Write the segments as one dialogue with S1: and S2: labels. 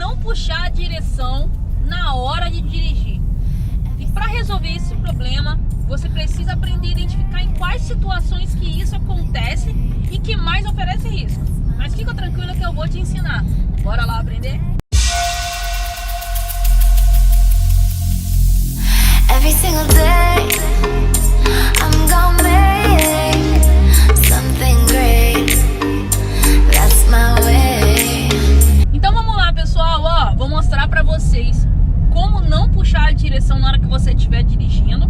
S1: não puxar a direção na hora de dirigir. E para resolver esse problema, você precisa aprender a identificar em quais situações que isso acontece e que mais oferece risco. Mas fica tranquilo que eu vou te ensinar. Bora lá aprender?
S2: Every single day, I'm gonna make something great. That's my way.
S1: Então vamos lá, pessoal, ó, vou mostrar pra vocês como não puxar a direção na hora que você estiver dirigindo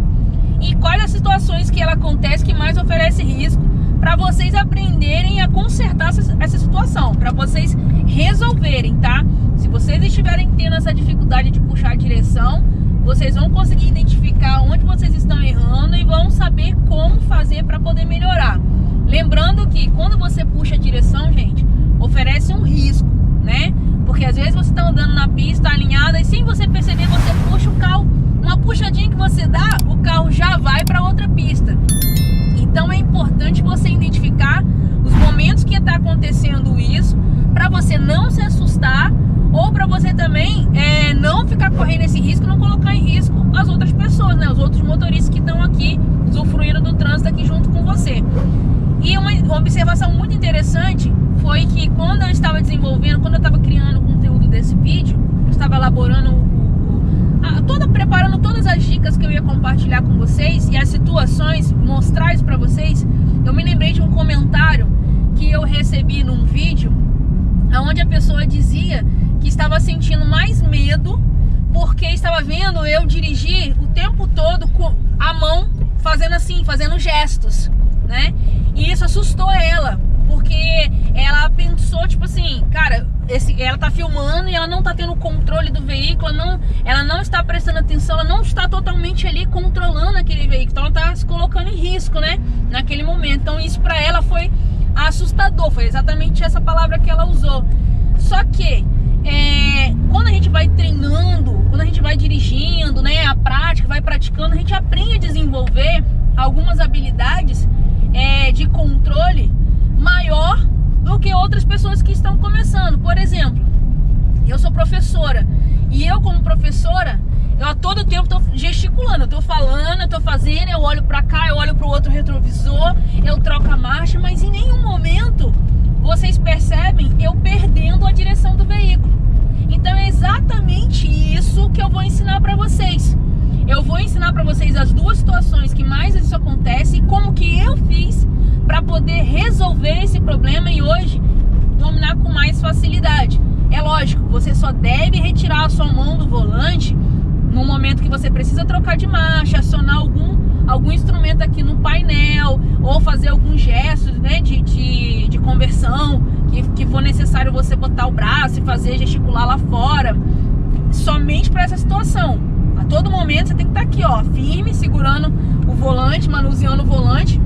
S1: e quais as situações que ela acontece que mais oferece risco, para vocês aprenderem a consertar essa situação, para vocês resolverem, tá? Se vocês estiverem tendo essa dificuldade de puxar a direção, vocês vão conseguir identificar onde vocês estão errando e vão saber como fazer para poder melhorar. Lembrando que quando você puxa a direção, gente, oferece um risco, né? Porque às vezes você está andando na pista alinhada e sem você perceber, você puxa o carro, uma puxadinha que você dá, o carro já vai para outra pista. Então é importante você identificar os momentos que está acontecendo isso, para você não se assustar ou para você também não ficar correndo esse risco, não colocar em risco as outras pessoas, né? Os outros motoristas que estão aqui usufruindo do trânsito aqui junto com você. E uma observação muito interessante foi que quando eu estava desenvolvendo, quando eu estava criando o conteúdo desse vídeo, eu estava elaborando preparando todas as dicas que eu ia compartilhar com vocês e as situações, mostrar isso para vocês, eu me lembrei de um comentário que eu recebi num vídeo onde a pessoa dizia que estava sentindo mais medo porque estava vendo eu dirigir o tempo todo com a mão fazendo assim, fazendo gestos, né? E isso assustou ela, porque ela pensou, tipo assim, cara, ela tá filmando e ela não tá tendo controle do veículo, ela não está prestando atenção, ela não está totalmente ali controlando aquele veículo, então ela tá se colocando em risco, né, naquele momento. Então isso pra ela foi assustador, foi exatamente essa palavra que ela usou. Só que quando a gente vai treinando, quando a gente vai dirigindo, né, a prática, vai praticando, a gente aprende a desenvolver algumas habilidades de controle maior do que outras pessoas que estão começando. Por exemplo, eu sou professora e eu como professora, eu a todo tempo estou gesticulando, eu tô falando, eu tô fazendo, eu olho para cá, eu olho para o outro retrovisor, eu troco a marcha, mas em nenhum momento vocês percebem eu perdendo a direção do veículo. Então é exatamente isso que eu vou ensinar para vocês. Eu vou ensinar para vocês as duas situações que mais isso acontece e como que eu fiz para poder resolver esse problema e hoje dominar com mais facilidade. É lógico, você só deve retirar a sua mão do volante no momento que você precisa trocar de marcha, acionar algum instrumento aqui no painel ou fazer alguns gestos, né, de conversão que for necessário você botar o braço e fazer gesticular lá fora. Somente para essa situação. A todo momento você tem que estar aqui, ó, firme, segurando o volante, manuseando o volante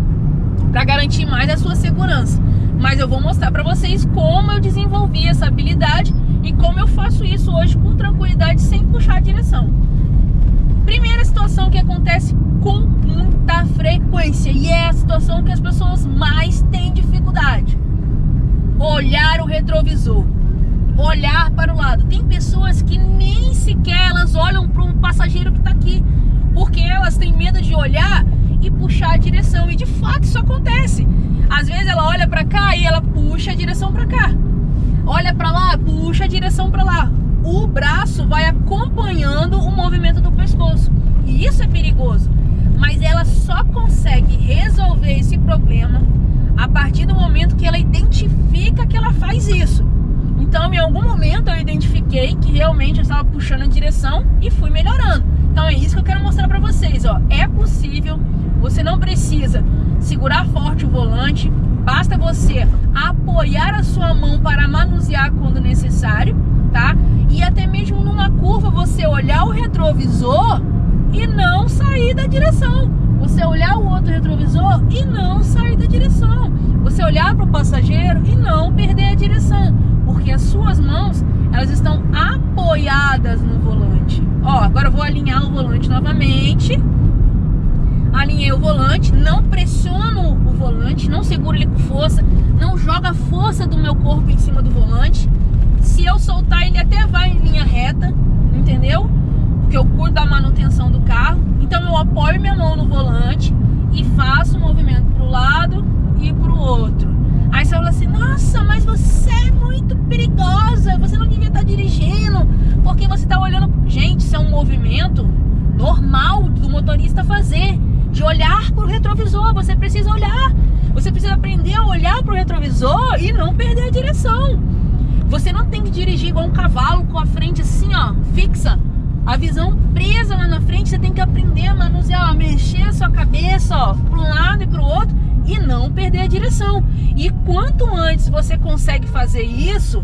S1: para garantir mais a sua segurança. Mas eu vou mostrar para vocês como eu desenvolvi essa habilidade e como eu faço isso hoje com tranquilidade, sem puxar a direção. Primeira situação que acontece com muita frequência e é a situação que as pessoas mais têm dificuldade: olhar o retrovisor, olhar para o lado. Tem pessoas que nem sequer elas olham para um passageiro que está aqui, porque elas têm medo de olhar e puxar a direção, e de fato isso acontece. Às vezes ela olha para cá e ela puxa a direção para cá, olha para lá, puxa a direção para lá. O braço vai acompanhando o movimento do pescoço e isso é perigoso, mas ela só consegue resolver esse problema a partir do momento que ela identifica que ela faz isso. Então em algum momento eu identifiquei que realmente eu estava puxando a direção e fui melhorando. Então é isso que eu quero mostrar para vocês, ó. É possível, você não precisa segurar forte o volante, basta você apoiar a sua mão para manusear quando necessário, tá? E até mesmo numa curva você olhar o retrovisor e não sair da direção. Você olhar o outro retrovisor e não sair da direção. Você olhar para o passageiro e não perder a direção, porque as suas mãos, elas estão apoiadas no volante. Ó, agora eu vou alinhar o volante novamente. Alinhei o volante, não pressiono o volante, não seguro ele com força, não joga a força do meu corpo em cima do volante. Se eu soltar, ele até vai porque eu cuido da manutenção do carro. Então eu apoio minha mão no volante e faço o movimento pro lado e pro outro. Aí você fala assim, nossa, mas você é muito perigosa, você não devia estar dirigindo, porque você está olhando... Gente, isso é um movimento normal do motorista fazer, de olhar pro retrovisor. Você precisa olhar, você precisa aprender a olhar pro retrovisor e não perder a direção. Você não tem que dirigir igual um cavalo com a frente assim, ó, fixa, a visão presa lá na frente. Você tem que aprender a manusear, a mexer a sua cabeça, ó, para um lado e para o outro e não perder a direção. E quanto antes você consegue fazer isso,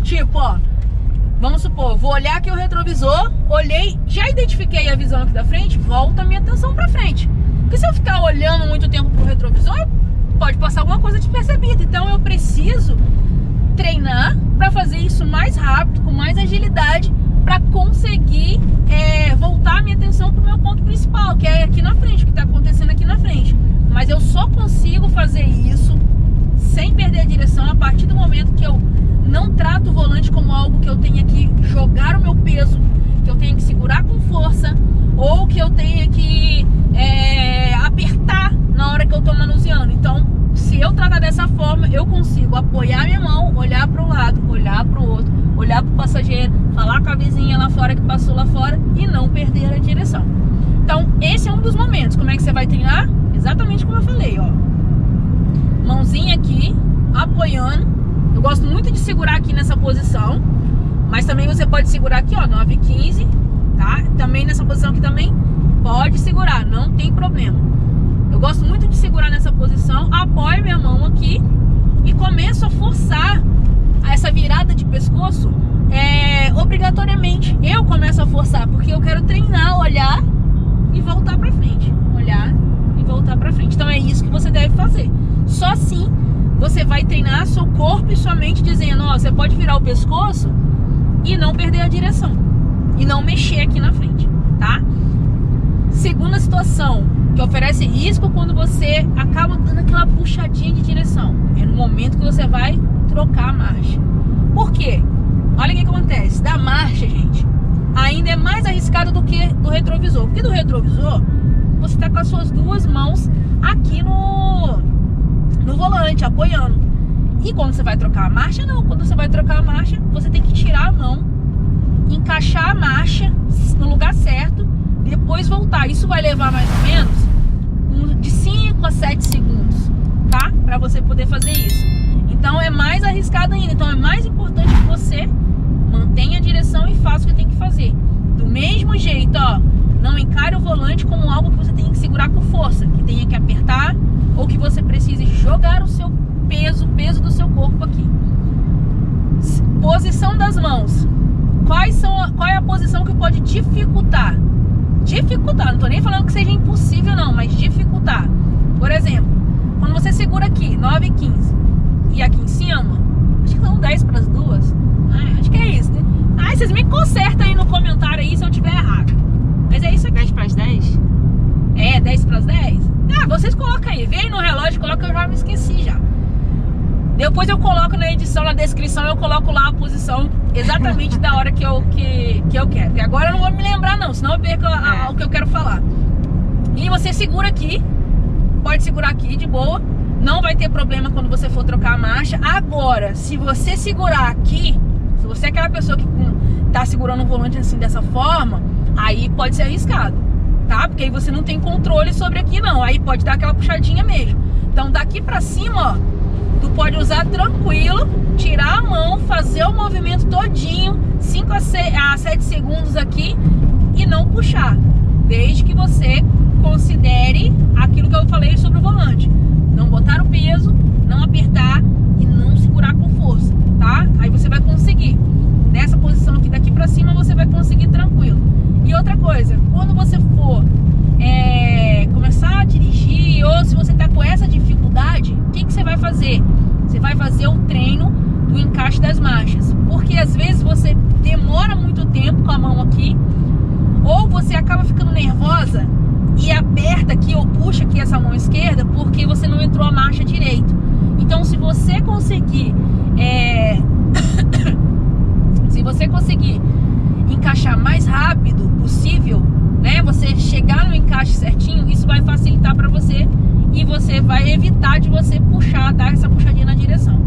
S1: tipo, ó, vamos supor, vou olhar aqui o retrovisor, olhei, já identifiquei a visão aqui da frente, volta a minha atenção para frente. Porque se eu ficar olhando muito tempo pro retrovisor, pode passar alguma coisa despercebida. Então eu preciso treinar para fazer isso mais rápido, com mais agilidade, para conseguir voltar a minha atenção para o meu ponto principal, que é aqui na frente, o que está acontecendo aqui na frente. Mas eu só consigo fazer isso sem perder a direção a partir do momento que eu não trato o volante como algo que eu tenha que jogar o meu peso, que eu tenha que segurar com força, ou que eu tenha que apertar na hora que eu estou manuseando. Então, se eu tratar dessa forma, eu consigo apoiar minha mão, olhar para o lado, olhar para o outro, olhar para o passageiro, falar com a vizinha lá fora que passou lá fora e não perder a direção. Então, esse é um dos momentos. Como é que você vai treinar? Exatamente como eu falei, ó. Mãozinha aqui, apoiando. Eu gosto muito de segurar aqui nessa posição, mas também você pode segurar aqui, ó, 9 e 15, tá? Também nessa posição aqui também pode segurar, não tem problema. Eu gosto muito de segurar nessa posição, apoio minha mão aqui e começo a forçar essa virada de pescoço, obrigatoriamente. Eu começo a forçar, porque eu quero treinar, olhar e voltar pra frente. Olhar e voltar pra frente. Então é isso que você deve fazer. Só assim você vai treinar seu corpo e sua mente dizendo, ó, você pode virar o pescoço e não perder a direção. E não mexer aqui na frente, tá? Segunda situação que oferece risco quando você acaba dando aquela puxadinha de direção. É no momento que você vai trocar a marcha. Por quê? Olha o que acontece. Da marcha, gente, ainda é mais arriscado do que do retrovisor. Porque do retrovisor, você tá com as suas duas mãos aqui no volante, apoiando. E quando você vai trocar a marcha, não. Quando você vai trocar a marcha, você tem que tirar a mão, encaixar a marcha no lugar certo, depois voltar. Isso vai levar mais ou menos de 5 a 7 segundos, tá? Pra você poder fazer isso. Então é mais arriscado ainda. Então é mais importante que você mantenha a direção e faça o que tem que fazer. Do mesmo jeito, ó, não encare o volante como algo que você tem que segurar com força, que tenha que apertar ou que você precise jogar o seu peso, o peso do seu corpo aqui. Posição das mãos. Qual é a posição que pode dificultar? Dificultar, não tô nem falando que seja impossível não, mas dificultar. Por exemplo, quando você segura aqui, 9 e 15, e aqui em cima, acho que são 10 para as duas, acho que é isso, né? Vocês me consertam aí no comentário aí se eu tiver errado. Mas é isso aqui.
S3: 10 para as 10?
S1: 10 para as 10? Vocês colocam aí, vem aí no relógio, coloca que eu já me esqueci já. Depois eu coloco na edição, na descrição, eu coloco lá a posição exatamente da hora que eu quero. Porque agora eu não vou me lembrar não, senão eu perco o que eu quero falar. E você segura aqui, pode segurar aqui de boa, não vai ter problema quando você for trocar a marcha. Agora, se você segurar aqui, se você é aquela pessoa que tá segurando o volante assim dessa forma, aí pode ser arriscado, tá? Porque aí você não tem controle sobre aqui não, aí pode dar aquela puxadinha mesmo. Então daqui pra cima, ó, tu pode usar tranquilo, tirar a mão, fazer o movimento todinho, 5 a 7 segundos aqui e não puxar. Desde que você considere aquilo que eu falei sobre o volante. Não botar o peso, não apertar e não segurar com força, tá? Aí você vai conseguir. Nessa posição aqui, daqui pra cima, você vai conseguir tranquilo. E outra coisa, quando você for começar a dirigir, ou se você tá com essa dificuldade, o que você vai fazer? Você vai fazer o treino do encaixe das marchas. Porque às vezes você demora muito tempo com a mão aqui, ou você acaba ficando nervosa e aperta aqui ou puxa aqui essa mão esquerda porque você não entrou a marcha direito. Então se você conseguir encaixar mais rápido possível, né? Você chegar no encaixe certinho, isso vai facilitar para você e você vai evitar de você puxar, dar essa puxadinha na direção.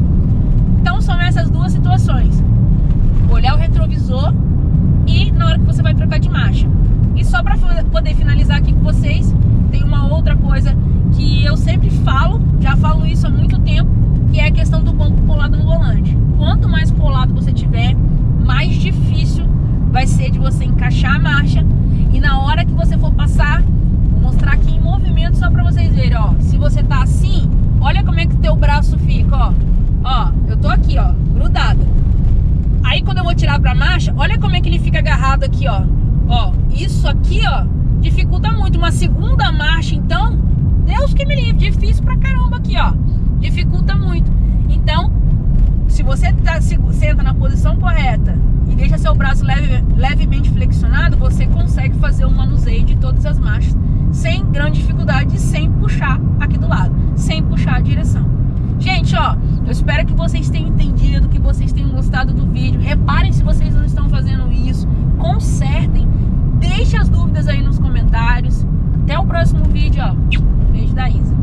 S1: Então são essas duas situações: olhar o retrovisor e na hora que você vai trocar de marcha. E só para poder finalizar aqui com vocês, tem uma outra coisa que eu sempre falo, já falo isso há muito tempo, que é a questão do banco colado no volante. Quanto mais colado você tiver, mais difícil vai ser de você encaixar a marcha. E na hora que você for passar, vou mostrar aqui em movimento só para vocês verem, ó. Se você tá assim, olha como é que teu braço fica, ó. Ó, eu tô aqui, ó, grudada. Aí quando eu vou tirar pra marcha, olha como é que ele fica agarrado aqui, ó. Ó, isso aqui, ó, dificulta muito. Uma segunda marcha, então, Deus que me livre, difícil pra caramba aqui, ó. Dificulta muito. Então, se você senta na posição correta e deixa seu braço levemente flexionado, você consegue fazer o manuseio de todas as marchas sem grande dificuldade, sem puxar aqui do lado, sem puxar a direção. Gente, ó, eu espero que vocês tenham entendido, que vocês tenham gostado do vídeo. Reparem se vocês não estão fazendo isso, consertem, deixem as dúvidas aí nos comentários. Até o próximo vídeo, ó. Beijo da Isa.